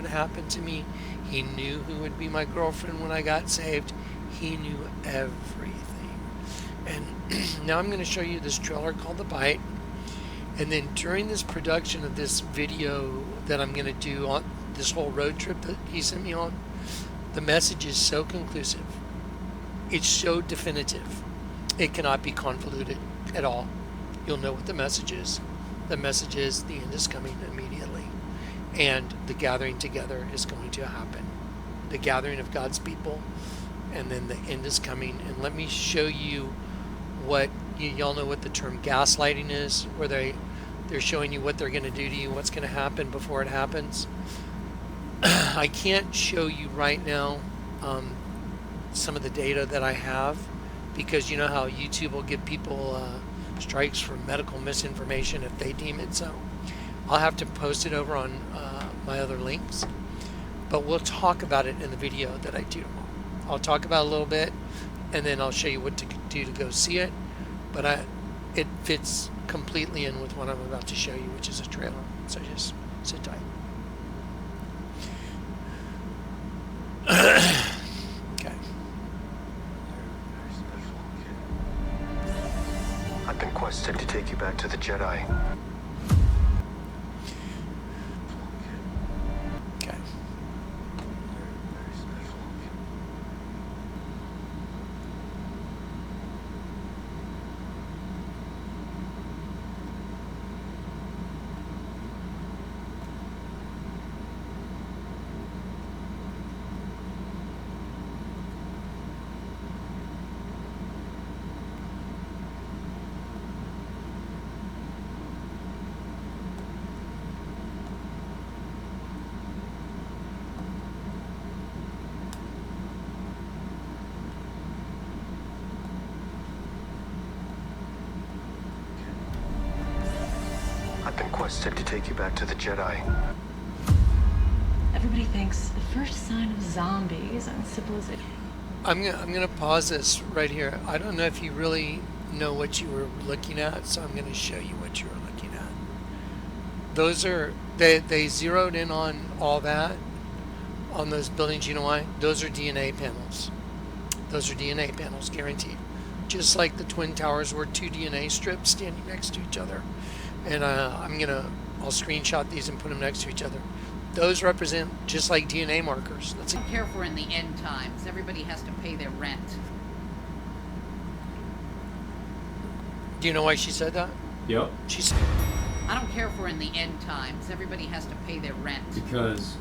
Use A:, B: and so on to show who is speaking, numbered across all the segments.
A: would happen to me. He knew who would be my girlfriend when I got saved. He knew everything. And now I'm going to show you this trailer called The Bite. And then during this production of this video that I'm going to do on this whole road trip that he sent me on, the message is so conclusive. It's so definitive. It cannot be convoluted at all. You'll know what the message is. The message is the end is coming immediately. And the gathering together is going to happen. The gathering of God's people. And then the end is coming. And let me show you what, y'all know what the term gaslighting is, where they're showing you what they're going to do to you, what's going to happen before it happens. I can't show you right now some of the data that I have, because you know how YouTube will give people strikes for medical misinformation if they deem it so. I'll have to post it over on my other links, but we'll talk about it in the video that I do. I'll talk about it a little bit, and then I'll show you what to do to go see it, but it fits completely in with what I'm about to show you, which is a trailer, so just sit tight. Okay.
B: I've been quested to take you back to the Jedi.
A: Okay.
B: I've been quested to take you back to the Jedi.
C: Everybody thinks the first sign of zombies on civilization.
A: I'm gonna pause this right here. I don't know if you really know what you were looking at, so I'm gonna show you what you were looking at. Those are they zeroed in on all that on those buildings. You know why? Those are DNA panels. Those are DNA panels, guaranteed. Just like the Twin Towers were two DNA strips standing next to each other. And I'll screenshot these and put them next to each other. Those represent just like DNA markers.
D: I don't care for in the end times. Everybody has to pay their rent.
A: Do you know why she said that?
E: Yep.
A: She said,
D: I don't care for in the end times. Everybody has to pay their rent.
E: Because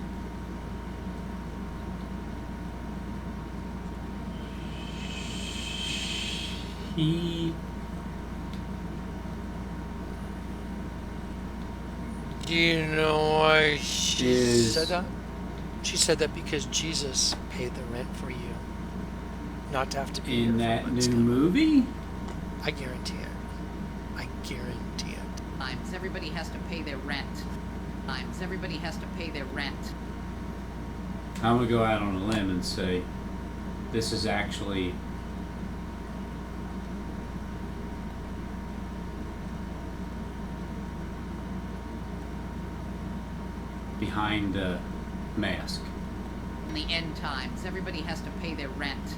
E: he
A: do you know why she
E: Is-
A: said that? She said that because Jesus paid the rent for you, not to have to be
E: in
A: here
E: that
A: for what's
E: new
A: coming.
E: movie.
A: I guarantee it. I guarantee it.
D: Times. Everybody has to pay their rent. Times. Everybody has to pay their rent.
E: I'm gonna go out on a limb and say this is actually behind the mask.
D: In the end times. Everybody has to pay their rent.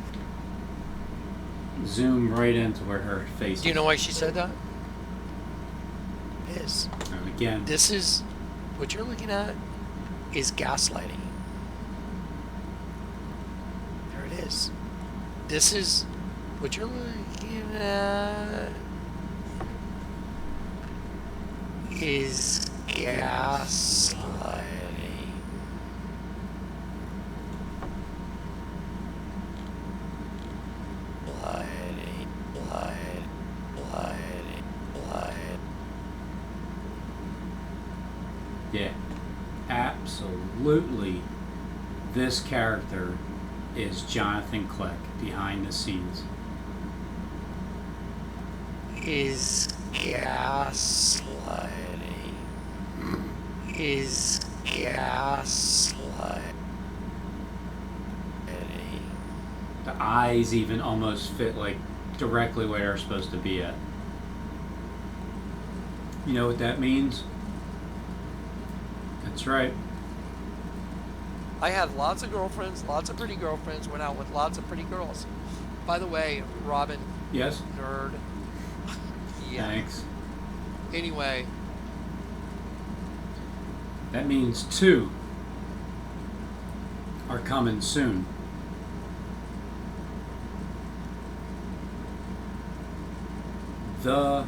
E: Zoom right into where her face
A: Do you
E: is.
A: know why she said that? Is
E: And again,
A: this is what you're looking at is gaslighting. There it is. This is what you're looking at is gaslighting.
E: yeah, absolutely. This character is Jonathan Kleck behind the scenes.
A: Is gaslighting. Is gaslighting.
E: The eyes even almost fit like directly where they're supposed to be at. You know what that means? That's right.
A: I had lots of girlfriends, lots of pretty girlfriends, went out with lots of pretty girls. By the way, Robin,
E: Yes?
A: nerd. Yeah.
E: Thanks.
A: Anyway,
E: That means 2 are coming soon. The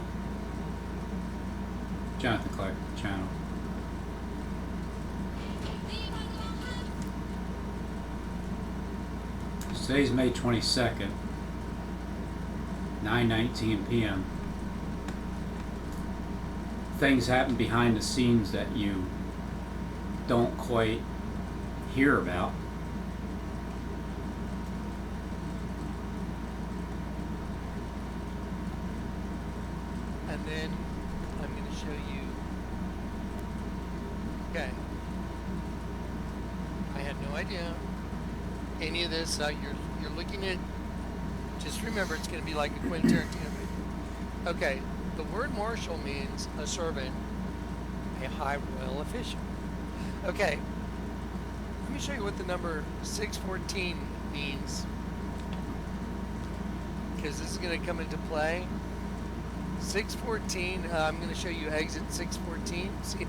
E: Jonathan Clark channel. Today's May 22nd, 9:19 p.m. Things happen behind the scenes that you don't quite hear about.
A: and then I'm going to show you. Okay. I had no idea any of this. You're looking at. Just remember, it's going to be like a Quentin Tarantino movie. Okay. The word marshal means a servant, a high royal official. Okay. Let me show you what the number 614 means, because this is going to come into play. 614, I'm going to show you exit 614. See?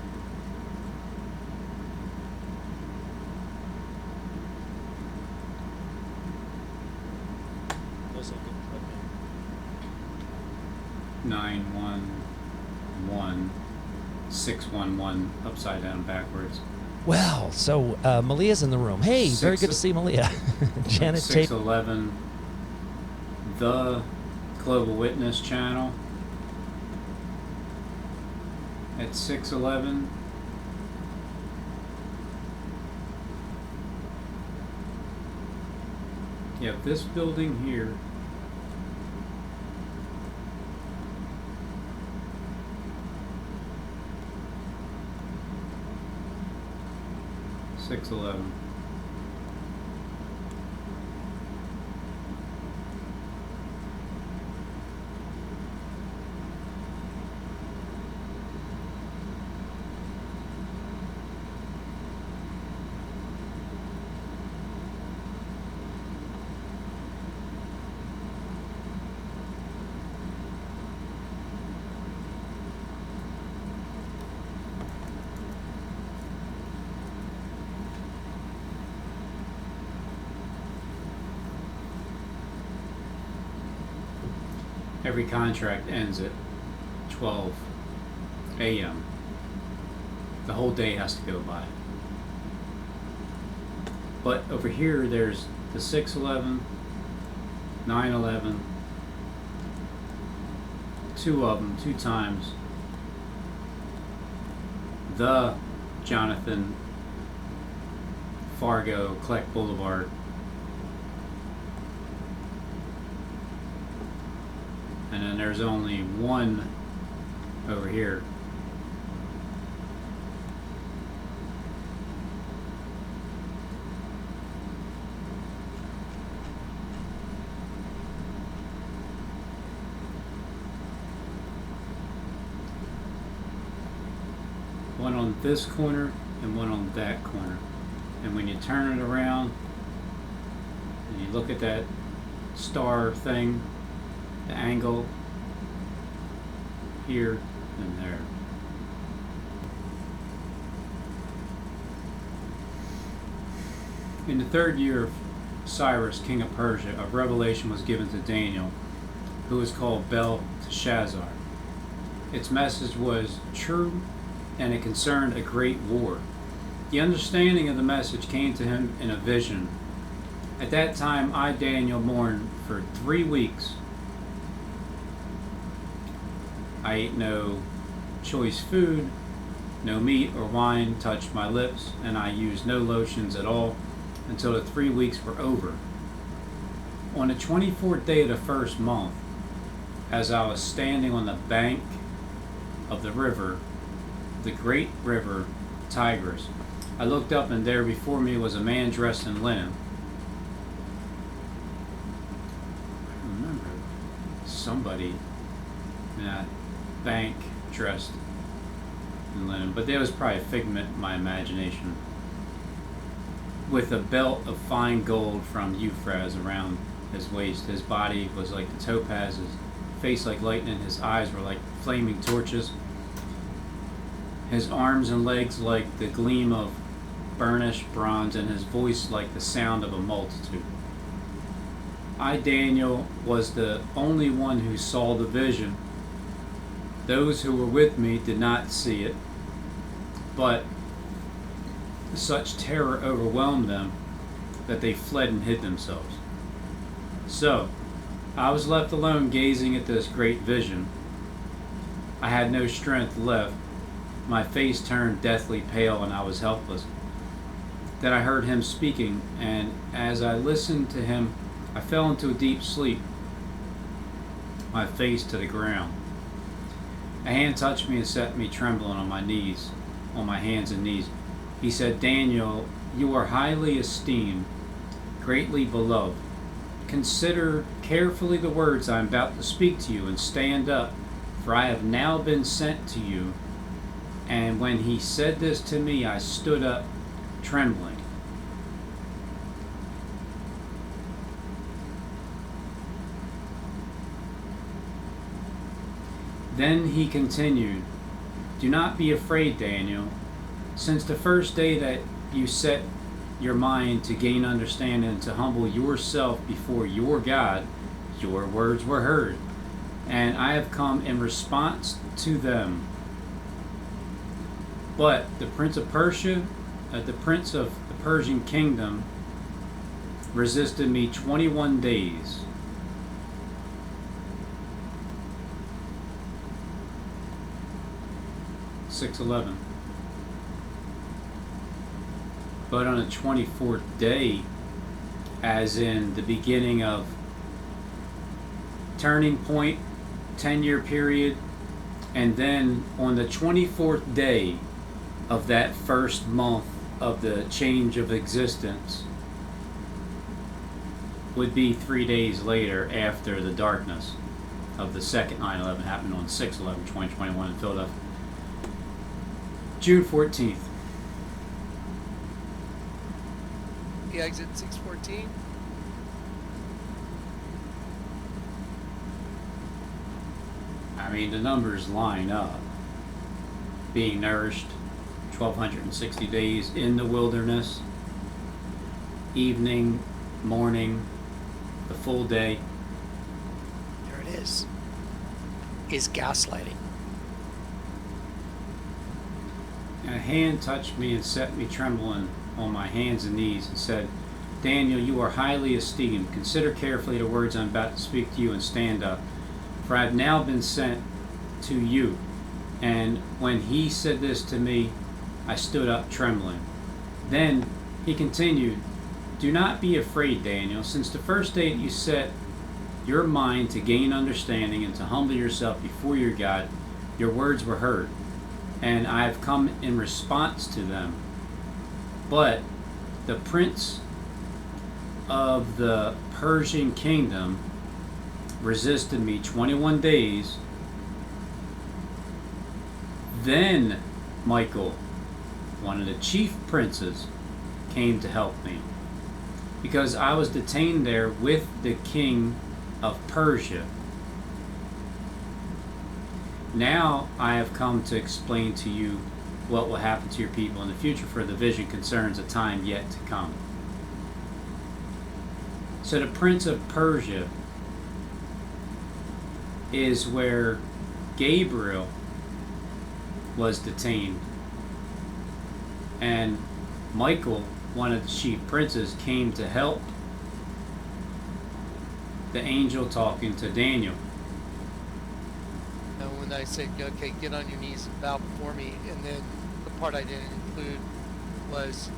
A: Those are good.
E: 911 611 upside down backwards.
F: Well, so Malia's in the room. Hey, very good to see Malia. Janet Tate.
E: 611 the Global Witness channel at 611. Yep, this building here. Six 11. Every contract ends at 12 a.m. The whole day has to go by. But over here, there's the 611, 911, 2 of them, 2 times. The Jonathan Fargo Kleck Boulevard. And then there's only one over here. One on this corner and one on that corner. And when you turn it around and you look at that star thing, the angle here and there. In the 3rd year of Cyrus, king of Persia, a revelation was given to Daniel, who was called Belteshazzar. Its message was true, and it concerned a great war. The understanding of the message came to him in a vision. At that time, I, Daniel, mourned for 3 weeks. I ate no choice food, no meat or wine touched my lips, and I used no lotions at all until the 3 weeks were over. On the 24th day of the 1st month, as I was standing on the bank of the river, the great river Tigris, I looked up, and there before me was a man dressed in linen. I remember somebody in that bank dressed in linen, but that was probably a figment of my imagination. with a belt of fine gold from Euphrates around his waist. His body was like the topaz, his face like lightning, his eyes were like flaming torches, his arms and legs like the gleam of burnished bronze, and his voice like the sound of a multitude. I, Daniel, was the only one who saw the vision. Those who were with me did not see it, but such terror overwhelmed them that they fled and hid themselves. So, I was left alone gazing at this great vision. I had no strength left. My face turned deathly pale and I was helpless. Then I heard him speaking, and as I listened to him, I fell into a deep sleep, my face to the ground. A hand touched me and set me trembling on my knees, on my hands and knees. He said, Daniel, you are highly esteemed, greatly beloved. Consider carefully the words I am about to speak to you and stand up, for I have now been sent to you. And when he said this to me, I stood up, trembling. Then he continued, do not be afraid, Daniel. Since the first day that you set your mind to gain understanding and to humble yourself before your God, your words were heard, and I have come in response to them. But the prince of Persia, the prince of the Persian kingdom, resisted me 21 days. But on the 24th day, as in the beginning of turning point, 10-year period, and then on the 24th day of that first month of the change of existence would be 3 days later after the darkness of the second 9/11 happened on 6/11/2021 in Philadelphia. June 14th.
A: The exit 614.
E: I mean, the numbers line up. Being nourished 1,260 days in the wilderness, evening, morning, the full day.
A: There it is. Is gaslighting.
E: And a hand touched me and set me trembling on my hands and knees and said, Daniel, you are highly esteemed. Consider carefully the words I'm about to speak to you and stand up, for I have now been sent to you. And when he said this to me, I stood up trembling. Then he continued, do not be afraid, Daniel. Since the first day that you set your mind to gain understanding and to humble yourself before your God, your words were heard, and I have come in response to them. But the prince of the Persian kingdom resisted me 21 days. Then Michael, one of the chief princes, came to help me, because I was detained there with the king of Persia. Now I have come to explain to you what will happen to your people in the future, for the vision concerns a time yet to come. So the prince of Persia is where Gabriel was detained, and Michael, one of the chief princes, came to help the angel talking to Daniel.
A: Now, when I said, okay, get on your knees and bow before me, and then the part I didn't include was,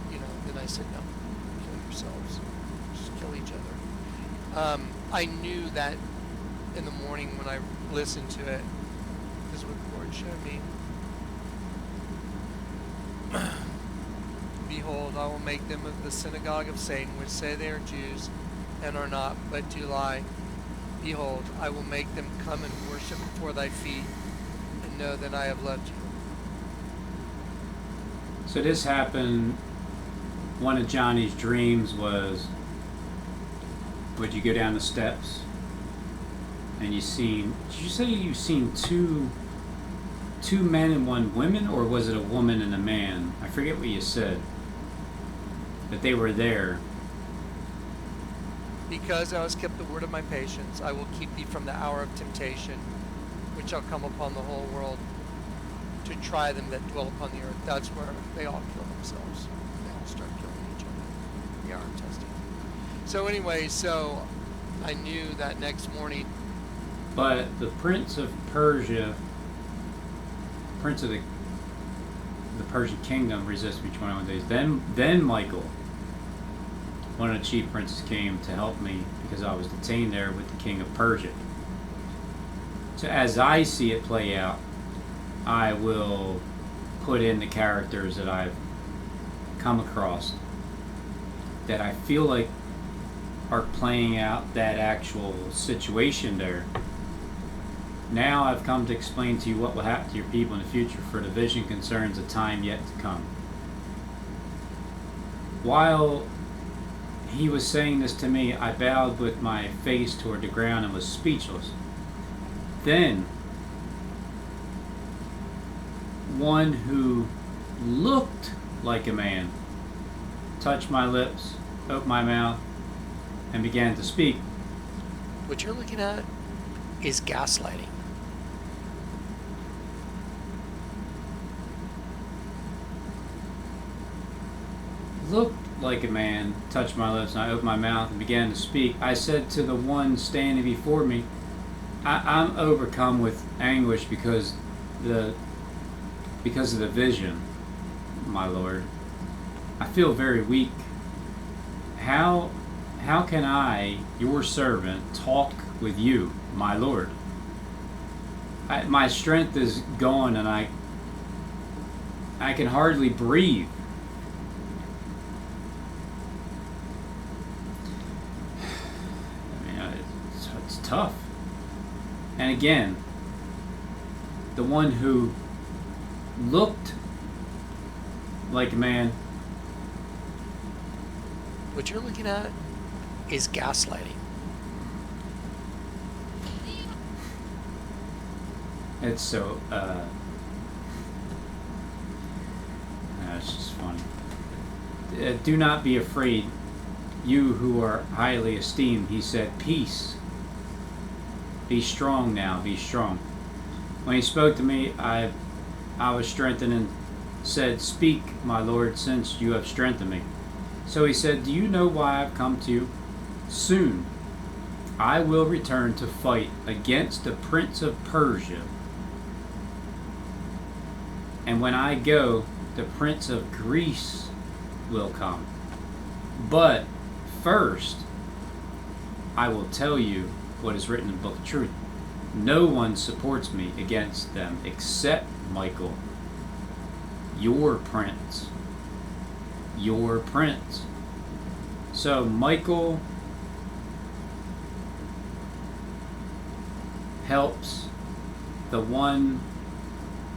A: then I said, no, kill yourselves, just kill each other. I knew that in the morning when I listened to it, this is what the Lord showed me. Behold, I will make them of the synagogue of Satan, which say they are Jews and are not, but do lie. Behold, I will make them come and worship before thy feet, and know that I have loved you.
E: So this happened one of Johnny's dreams was, would you go down the steps and you seen, did you say you seen two men and one woman, or was it a woman and a man? I forget what you said. That they were there.
A: Because thou hast kept the word of my patience, I will keep thee from the hour of temptation, which shall come upon the whole world, to try them that dwell upon the earth. That's where they all kill themselves. They all start killing each other. The hour of testing. So anyway, so I knew that next morning.
E: But the Prince of Persia, Prince of the Persian kingdom, resisted me 21 days. Then Michael, one of the chief princes, came to help me because I was detained there with the king of Persia. So as I see it play out, I will put in the characters that I've come across that I feel like are playing out that actual situation there. Now I've come to explain to you what will happen to your people in the future, for the vision concerns a time yet to come. While he was saying this to me, I bowed with my face toward the ground and was speechless. Then one who looked like a man touched my lips, opened my mouth, and began to speak.
A: What you're looking at is gaslighting.
E: Looked like a man, touched my lips, and I opened my mouth and began to speak. I said to the one standing before me, I'm overcome with anguish because of the vision, my Lord. I feel very weak. How can I, your servant, talk with you, my Lord? My strength is gone and I can hardly breathe. It's tough. And again, the one who looked like a man.
A: What you're looking at is gaslighting.
E: It's so, it's just funny. Do not be afraid, you who are highly esteemed, he said. Peace. Be strong now, be strong. When he spoke to me, I was strengthened and said, Speak, my Lord, since you have strengthened me. So he said, Do you know why I've come to you? Soon I will return to fight against the Prince of Persia. And when I go, the Prince of Greece will come. But first, I will tell you what is written in the Book of Truth. No one supports me against them except Michael, your prince. Your prince. So Michael helps the one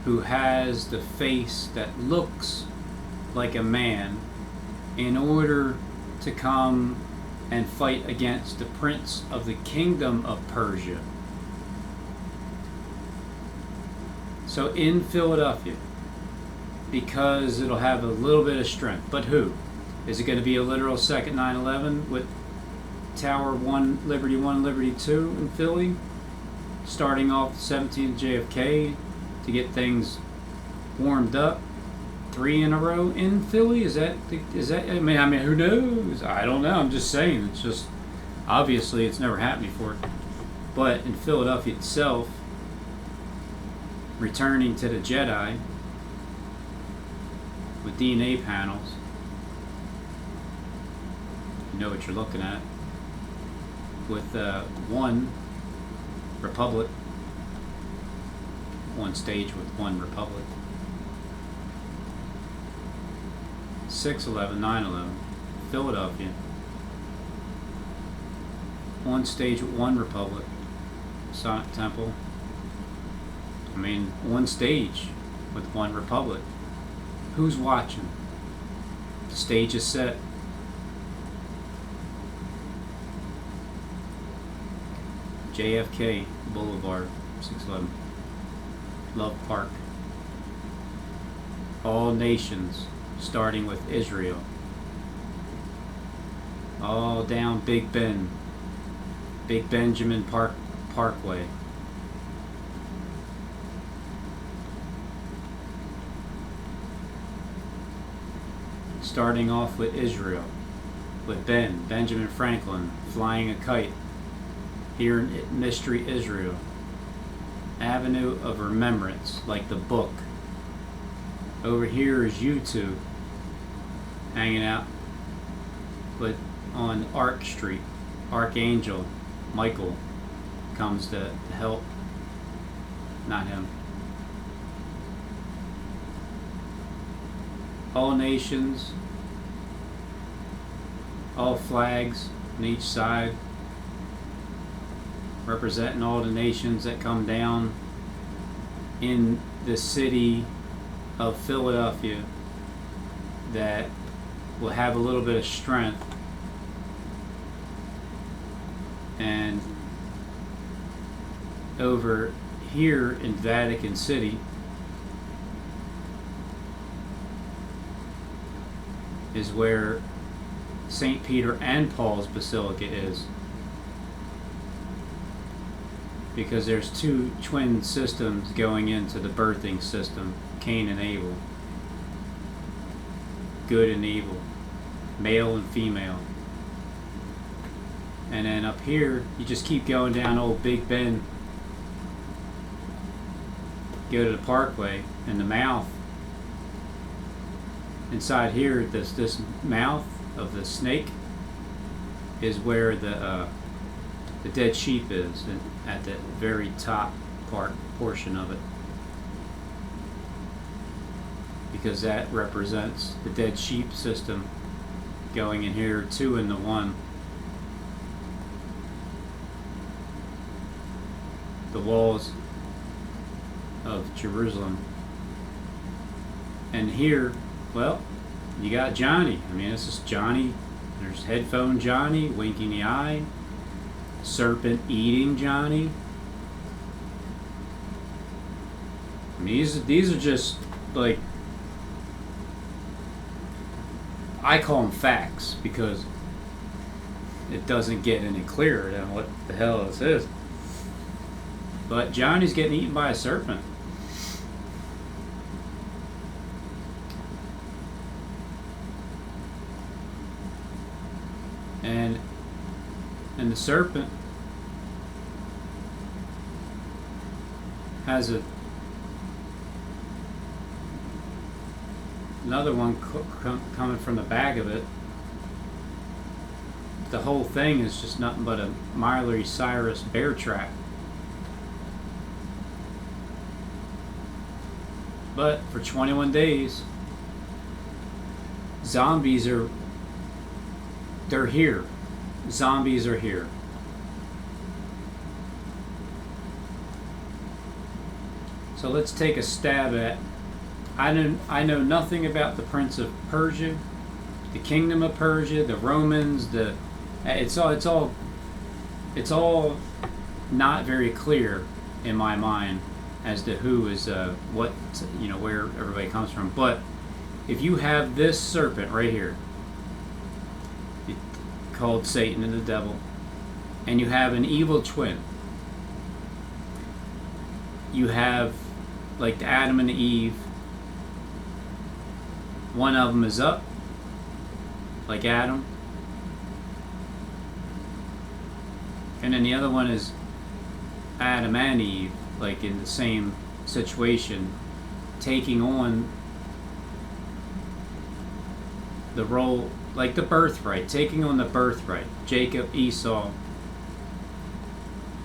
E: who has the face that looks like a man in order to come and fight against the prince of the kingdom of Persia. So in Philadelphia, because it'll have a little bit of strength. But who? Is it going to be a literal second 9/11 with Tower 1, Liberty 1, Liberty 2 in Philly? Starting off 17th JFK to get things warmed up. 3 in a row in Philly? Is that I mean, who knows? I don't know. I'm just saying. It's just, obviously it's never happened before. But in Philadelphia itself, returning to the Jedi with DNA panels, you know what you're looking at, with one republic, one stage with one republic. 6/11, 9/11, Philadelphia, one stage with one republic, Sonic Temple. I mean, one stage with one republic. Who's watching? The stage is set. JFK Boulevard, 611. Love Park. All nations, starting with Israel. All down Big Ben. Big Benjamin Parkway. Starting off with Israel, with Benjamin Franklin, flying a kite here in Mystery Israel. Avenue of Remembrance, like the book. Over here is U2 hanging out, but on Ark Street, Archangel Michael comes to help. Not him. All nations, all flags on each side, representing all the nations that come down in the city of Philadelphia that will have a little bit of strength. And over here in Vatican City is where St. Peter and Paul's Basilica is. Because there's two twin systems going into the birthing system, Cain and Abel. Good and evil. Male and female. And then up here, you just keep going down old Big Ben. Go to the Parkway, and the mouth. Inside here, this mouth of the snake is where the dead sheep is, and at the very top portion of it, because that represents the dead sheep system going in here, 2 into 1. The walls of Jerusalem. And here, well, you got Johnny. I mean, this is Johnny. There's headphone Johnny, winking the eye. Serpent eating Johnny. I mean, these are just like, I call them facts because it doesn't get any clearer than what the hell this is. But Johnny's getting eaten by a serpent. And the serpent has another one coming from the back of it. The whole thing is just nothing but a Miley Cyrus bear trap. But for 21 days, zombies they're here. Zombies are here. So let's take a stab at. I know nothing about the Prince of Persia, the Kingdom of Persia, the Romans. It's all not very clear in my mind as to who is what, where everybody comes from. But if you have this serpent right here, called Satan and the devil, and you have an evil twin, you have like the Adam and Eve. One of them is up, like Adam, and then the other one is Adam and Eve, like in the same situation, taking on the role, like the birthright, taking on the birthright. Jacob, Esau,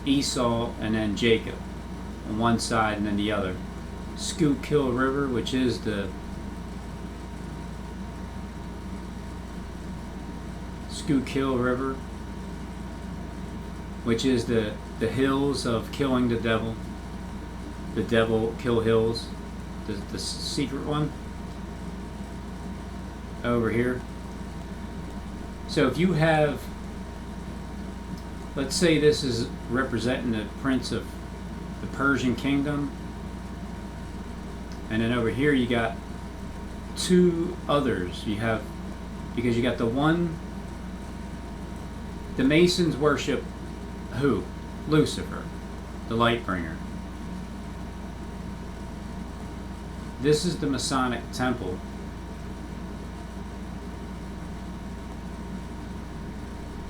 E: and then Jacob on one side and then the other. Schuylkill River, which is the Schuylkill River, which is the hills of killing the devil kill hills, the secret one over here. So if you have let's say this is representing the prince of the Persian kingdom, and then over here you got two others. You have, because you got the one, the Masons worship who? Lucifer, the light bringer. This is the Masonic temple.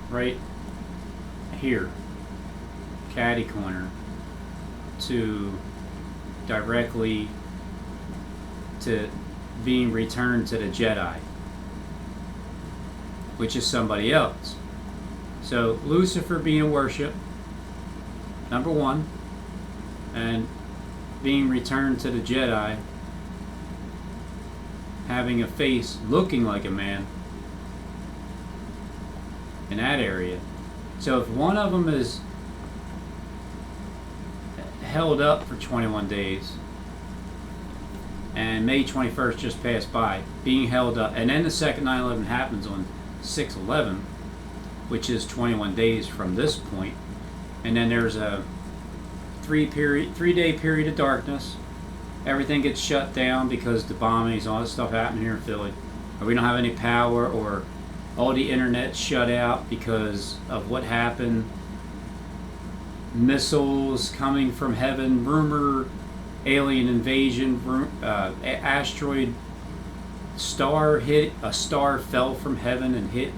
E: Right here, caddy corner, to directly to being returned to the Jedi, which is somebody else. So Lucifer being worshipped, number one, and being returned to the Jedi, having a face looking like a man in that area. So if one of them is held up for 21 days, and May 21st just passed by, being held up, and then the second 9/11 happens on 6/11, which is 21 days from this point, and then there's a 3-day period of darkness. Everything gets shut down because the bombings, all this stuff happening here in Philly, or we don't have any power, or all the internet shut out because of what happened. Missiles coming from heaven, rumor, alien invasion, asteroid, star hit, a star fell from heaven and hit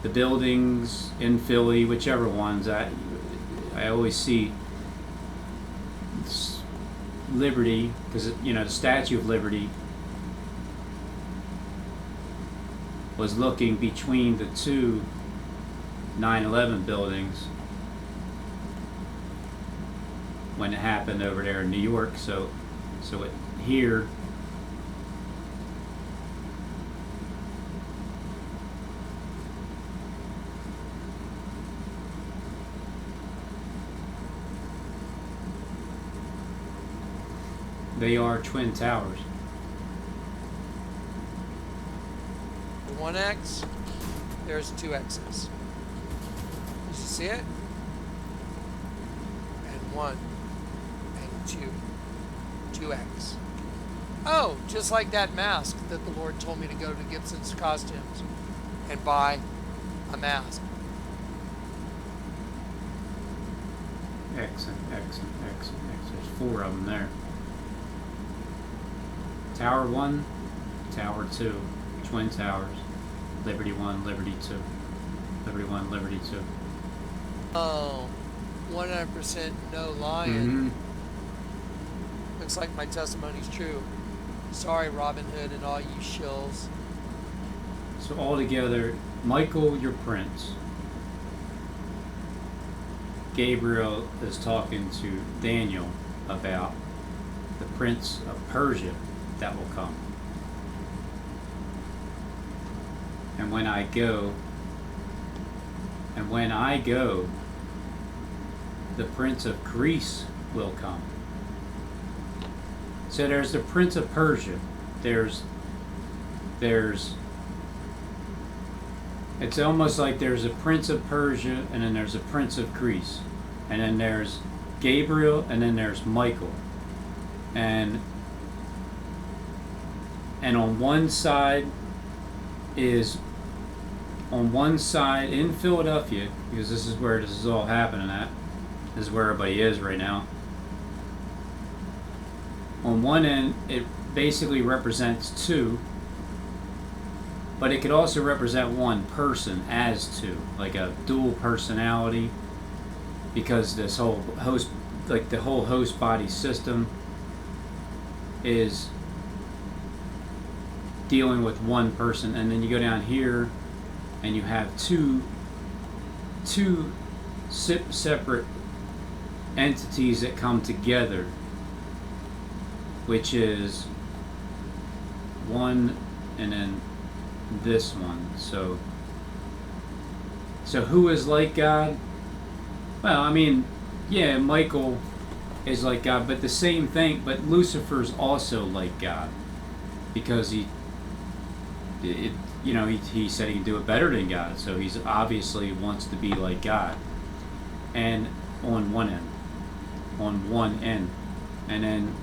E: the buildings in Philly, whichever ones. I always see Liberty, because the Statue of Liberty was looking between the two 9/11 buildings when it happened over there in New York. So here, they are twin towers.
A: The 1X, there's 2X's. You see it? And 1 and 2. 2X. Oh, just like that mask that the Lord told me to go to Gibson's Costumes and buy a mask.
E: X and X and X and X. There's 4 of them there. Tower 1, Tower 2, twin towers. Liberty 1, Liberty 2. Liberty 1, Liberty 2.
A: Oh, 100% no lying. Looks like my testimony's true. Sorry, Robin Hood and all you shills.
E: So altogether, Michael, your prince. Gabriel is talking to Daniel about the prince of Persia that will come. And when I go, the prince of Greece will come. So there's the prince of Persia. There's it's almost like there's a prince of Persia, and then there's a prince of Greece, and then there's Gabriel, and then there's Michael. And on one side in Philadelphia, because this is where this is all happening at, this is where everybody is right now. On one end, it basically represents 2, but it could also represent one person as 2, like a dual personality, because this whole host, like the whole host body system, is dealing with one person. And then you go down here and you have two separate entities that come together, which is one and then this one. So who is like God? Well, I mean, yeah, Michael is like God, but the same thing, but Lucifer's also like God, because he said he can do it better than God, so he's obviously wants to be like God. and on one end. On one end. And then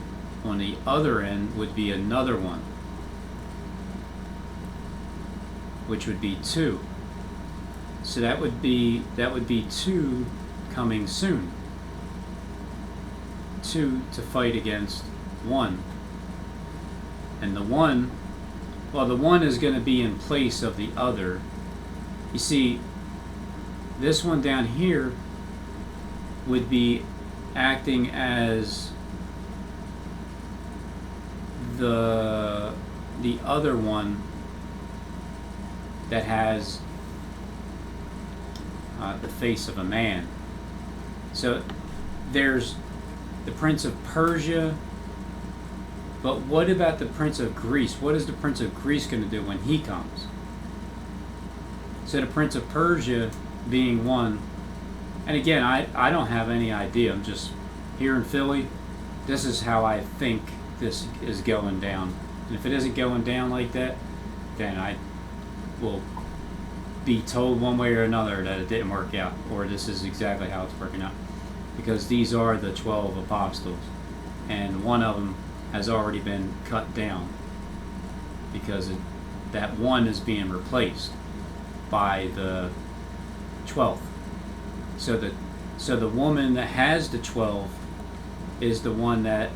E: on the other end would be another one, which would be 2. So that would be 2 coming soon. 2 to fight against 1. And the 1, well, the 1 is going to be in place of the other. You see, this one down here would be acting as the other one that has the face of a man. So there's the Prince of Persia, but what about the Prince of Greece? What is the Prince of Greece going to do when he comes? So the Prince of Persia being one, and again, I don't have any idea. I'm just here in Philly. This is how I think this is going down. And if it isn't going down like that, then I will be told one way or another that it didn't work out, or this is exactly how it's working out. Because these are the 12 apostles, and one of them has already been cut down because that one is being replaced by the 12th. So the woman that has the 12 is the one that,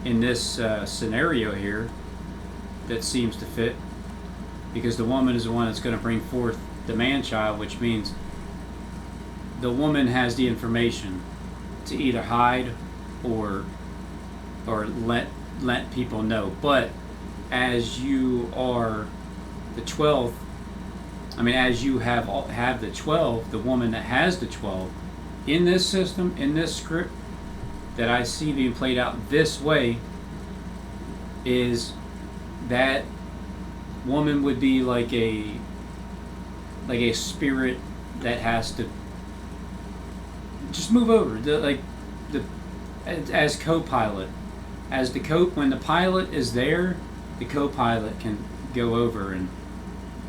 E: in this scenario here, that seems to fit, because the woman is the one that's going to bring forth the man-child, which means the woman has the information to either hide or let people know. But as you are the 12th, as you have the 12, the woman that has the 12 in this system, in this script that I see being played out this way, is that woman would be like a spirit that has to just move over, as co-pilot. When the pilot is there, the co-pilot can go over and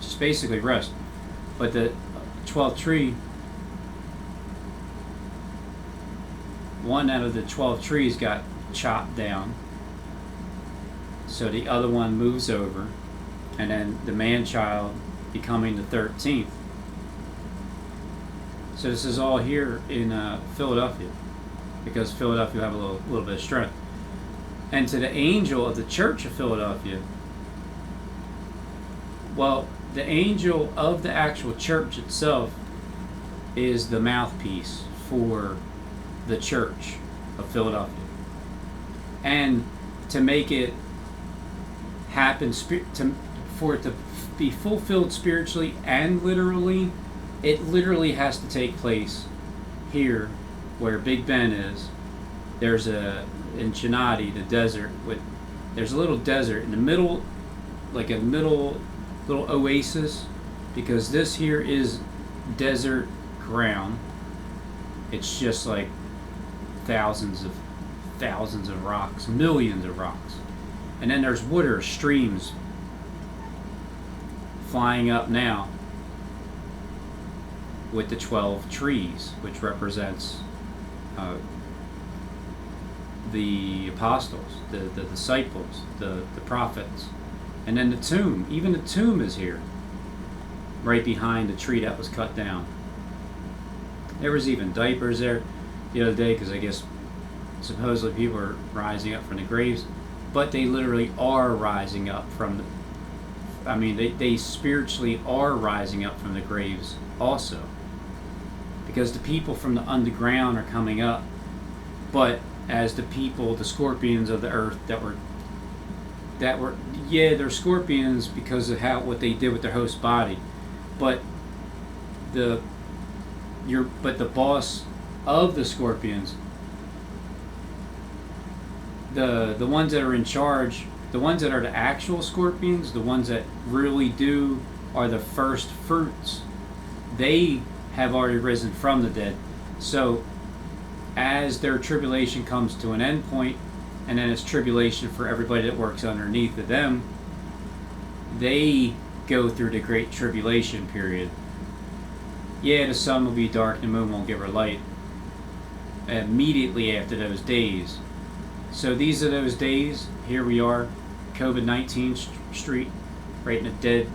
E: just basically rest. But the 12th tree, one out of the 12 trees got chopped down, so the other one moves over, and then the man-child becoming the 13th. So this is all here in Philadelphia, because Philadelphia have a little bit of strength. And to the angel of the church of Philadelphia, well, the angel of the actual church itself is the mouthpiece for the church of Philadelphia. And to make it happen, for it to be fulfilled spiritually and literally, it literally has to take place here where Big Ben is. There's in Chinati, the desert, there's a little desert in the middle, like a little oasis, because this here is desert ground. It's just like thousands of rocks, millions of rocks. And then there's water, streams flying up now with the 12 trees, which represents the apostles, the disciples, the prophets. And then the tomb, even the tomb is here, right behind the tree that was cut down. There was even diapers there the other day, because I guess supposedly people are rising up from the graves, but they literally are rising up from they spiritually are rising up from the graves also, because the people from the underground are coming up. But as the people, the scorpions of the earth that were they're scorpions because of what they did with their host body, but the boss of the scorpions, the ones that are in charge, the ones that are the actual scorpions, the ones that really are the first fruits, they have already risen from the dead. So as their tribulation comes to an end point, and then it's tribulation for everybody that works underneath of them, they go through the great tribulation period. Yeah, the sun will be dark and the moon won't give her light immediately after those days. So these are those days. Here we are, COVID-19 Street, right in the dead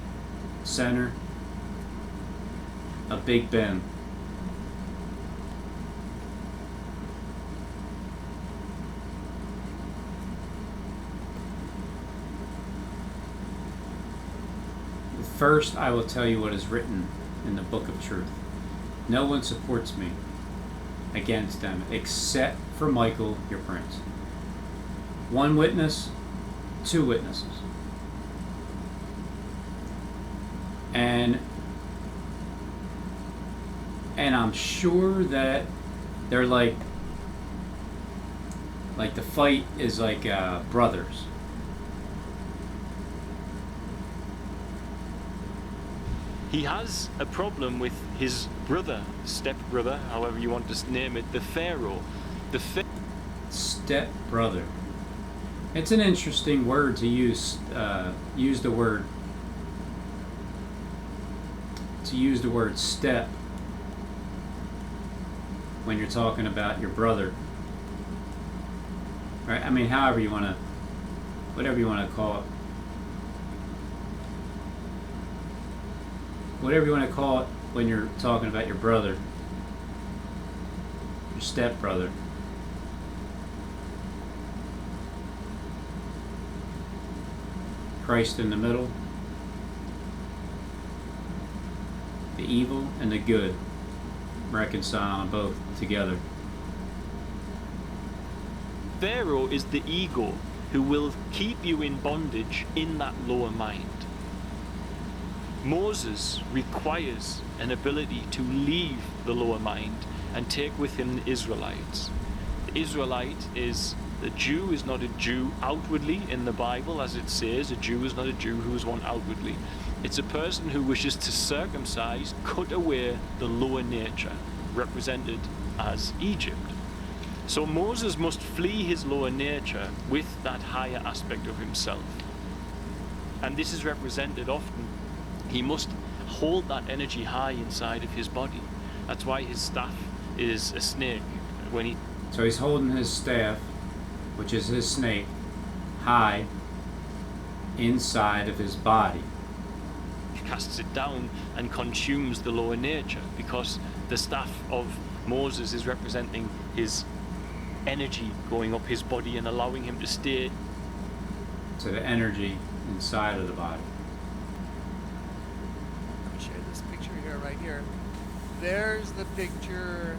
E: center of Big Ben. First, I will tell you what is written in the Book of Truth. No one supports me against them except for Michael, your prince. One witness, two witnesses. And I'm sure that they're like the fight is like brothers.
G: He has a problem with his brother, step-brother, however you want to name it, the Pharaoh.
E: Step brother. It's an interesting word to use. Use the word step when you're talking about your brother. Right? I mean, whatever you want to call it. Whatever you want to call it when you're talking about your brother, your step brother. Christ in the middle, the evil and the good, reconciling both together.
G: Pharaoh is the ego who will keep you in bondage in that lower mind. Moses requires an ability to leave the lower mind and take with him the Israelites. The Israelite is, the Jew is not a Jew outwardly in the Bible, as it says, a Jew is not a Jew who is one outwardly. It's a person who wishes to circumcise, cut away the lower nature, represented as Egypt. So Moses must flee his lower nature with that higher aspect of himself. And this is represented often. He must hold that energy high inside of his body. That's why his staff is a snake.
E: So he's holding his staff, which is his snake, high inside of his body.
G: He casts it down and consumes the lower nature, because the staff of Moses is representing his energy going up his body and allowing him to stay.
E: So the energy inside of the body.
A: Share this picture here, right here. There's the picture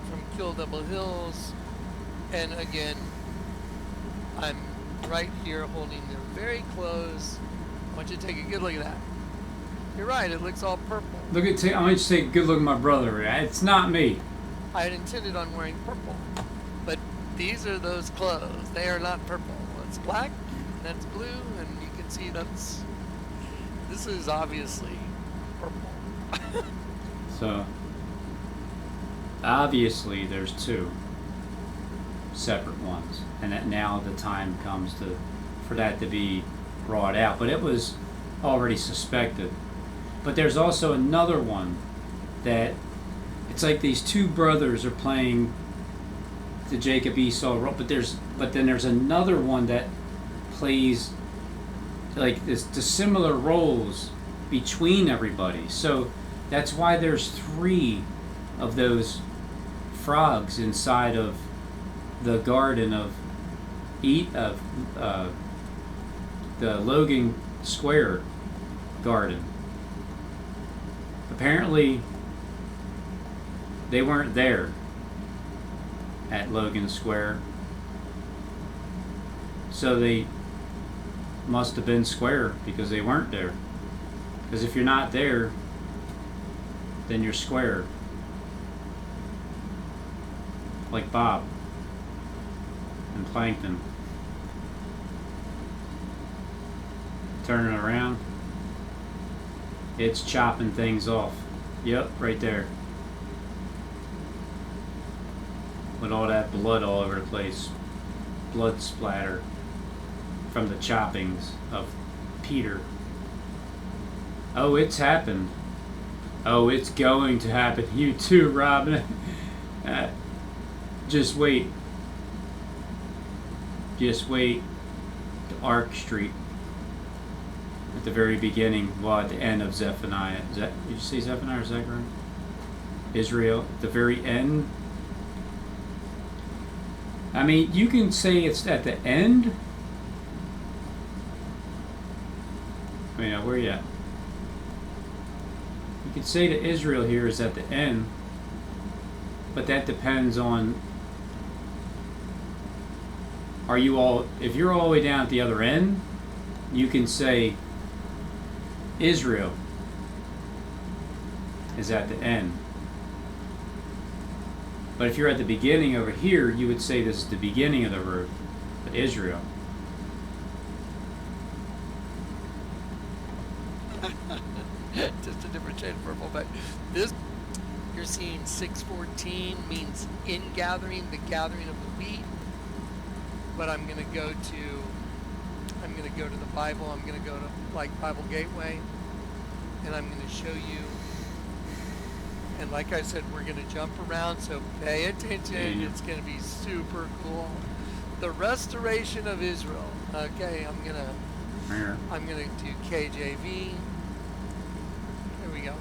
A: from Kill Double Hills, and again, I'm right here holding them very close. I want you to take a good look at that. You're right, it looks all purple.
E: Look at, I want you to take a good look at my brother. It's not me.
A: I had intended on wearing purple, but these are those clothes. They are not purple. It's black, that's blue, and you can see this is obviously purple.
E: So, obviously there's two separate ones, and that now the time comes for that to be brought out. But it was already suspected. But there's also another one that it's like these two brothers are playing the Jacob Esau role, but then there's another one that plays like the similar roles between everybody. So that's why there's three of those frogs inside of the garden of the Logan Square garden. Apparently they weren't there at Logan Square, so they must have been square because they weren't there. Because if you're not there, then you're square. Like Bob and Plankton. Turning around, it's chopping things off. Yep, right there. With all that blood all over the place. Blood splatter from the choppings of Peter. Oh, it's happened. Oh, it's going to happen to you too, Robin. Just wait. Just wait. To Ark Street. At the very beginning, well, at the end of Zephaniah. Did you say Zephaniah or Zechariah? Israel. At the very end. I mean, you can say it's at the end. I mean, where you at? You could say that Israel here is at the end, but that depends on, are you all, if you're all the way down at the other end, you can say Israel is at the end. But if you're at the beginning over here, you would say this is the beginning of the road, but Israel.
A: Just a different shade of purple, but this, you're seeing 614 means in gathering, the gathering of the wheat. But I'm gonna go to the Bible. I'm gonna go to like Bible Gateway, and I'm gonna show you. And like I said, we're gonna jump around, so pay attention. It's gonna be super cool. The restoration of Israel. Okay, I'm gonna do KJV. Here we go.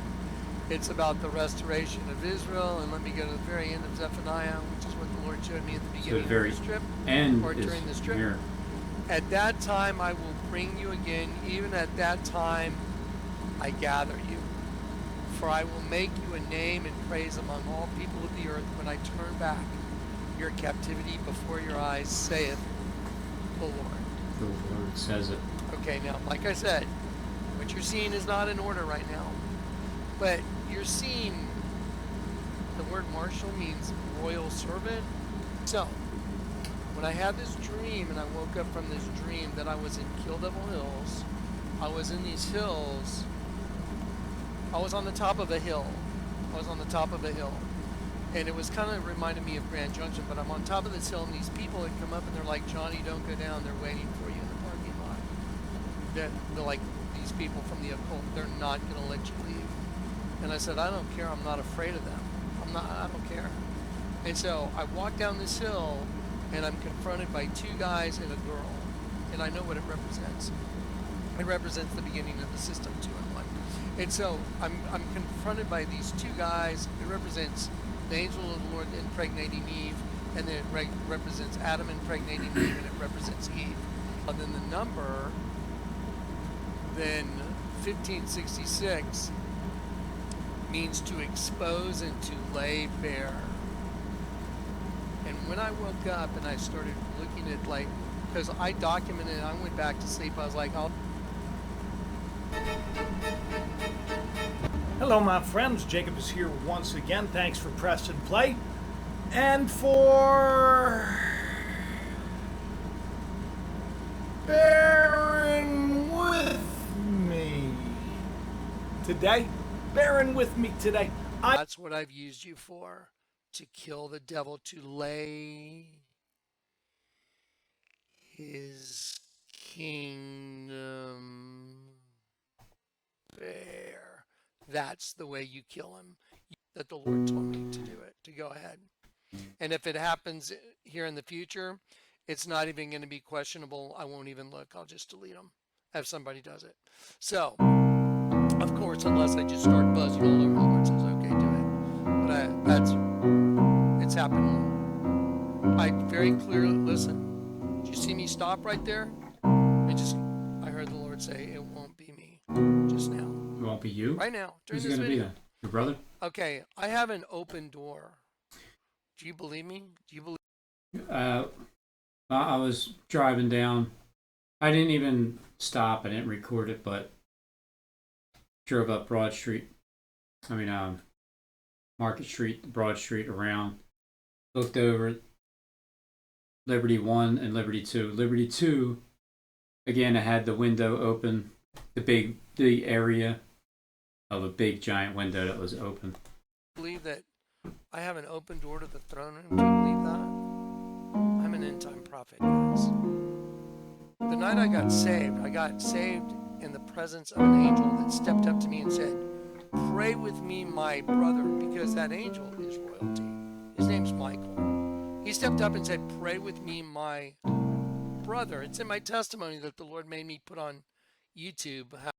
A: It's about the restoration of Israel, and let me go to the very end of Zephaniah, which is what the Lord showed me at the beginning of the strip, or during the strip.
E: Here.
A: At that time I will bring you again, even at that time I gather you. For I will make you a name and praise among all people of the earth when I turn back your captivity before your eyes, saith the Lord.
E: The Lord says it.
A: Okay, now, like I said, what you're seeing is not in order right now. But you're seeing the word marshal means royal servant. So, when I had this dream and I woke up from this dream that I was in Kill Devil Hills, I was in these hills. I was on the top of a hill. And it was kind of reminded me of Grand Junction, but I'm on top of this hill and these people had come up and they're like, Johnny, don't go down. They're waiting for you in the parking lot. They're like, these people from the occult, they're not going to let you leave. And I said, I don't care. I'm not afraid of them. I don't care. And so I walked down this hill and I'm confronted by two guys and a girl. And I know what it represents. It represents the beginning of the system 2 and 1. And so I'm confronted by these two guys. It represents the angel of the Lord impregnating Eve, and then it represents Adam impregnating Eve, and it represents Eve. And then the number, then 1566, means to expose and to lay bare. And when I woke up and I started looking at, like, because I documented it, I went back to sleep, I was like,
H: Hello, my friends. Jacob is here once again. Thanks for pressing play. And for bearing with me today.
A: That's what I've used you for. To kill the devil, to lay his kingdom bare. That's the way you kill him. That the Lord told me to do it, to go ahead. And if it happens here in the future, it's not even going to be questionable. I won't even look. I'll just delete them if somebody does it. So, of course, unless I just start buzzing all over, the Lord says, okay, do it. But it's happened. I very clearly, listen, did you see me stop right there? I heard the Lord say, it won't be me just now.
E: It won't be you?
A: Right now.
E: Who's going to be then? Your brother?
A: Okay, I have an open door. Do you believe me?
E: I was driving down. I didn't even stop. I didn't record it, but drove up Market Street, Broad Street, around. Looked over Liberty 1 and Liberty 2. Liberty 2, again, I had the window open, the area of a big giant window that was open.
A: Believe that I have an open door to the throne room. Do you believe that? I'm an end time prophet, guys. The night I got saved in the presence of an angel that stepped up to me and said, pray with me, my brother, because that angel is royalty. His name's Michael. He stepped up and said, pray with me, my brother. It's in my testimony that the Lord made me put on YouTube.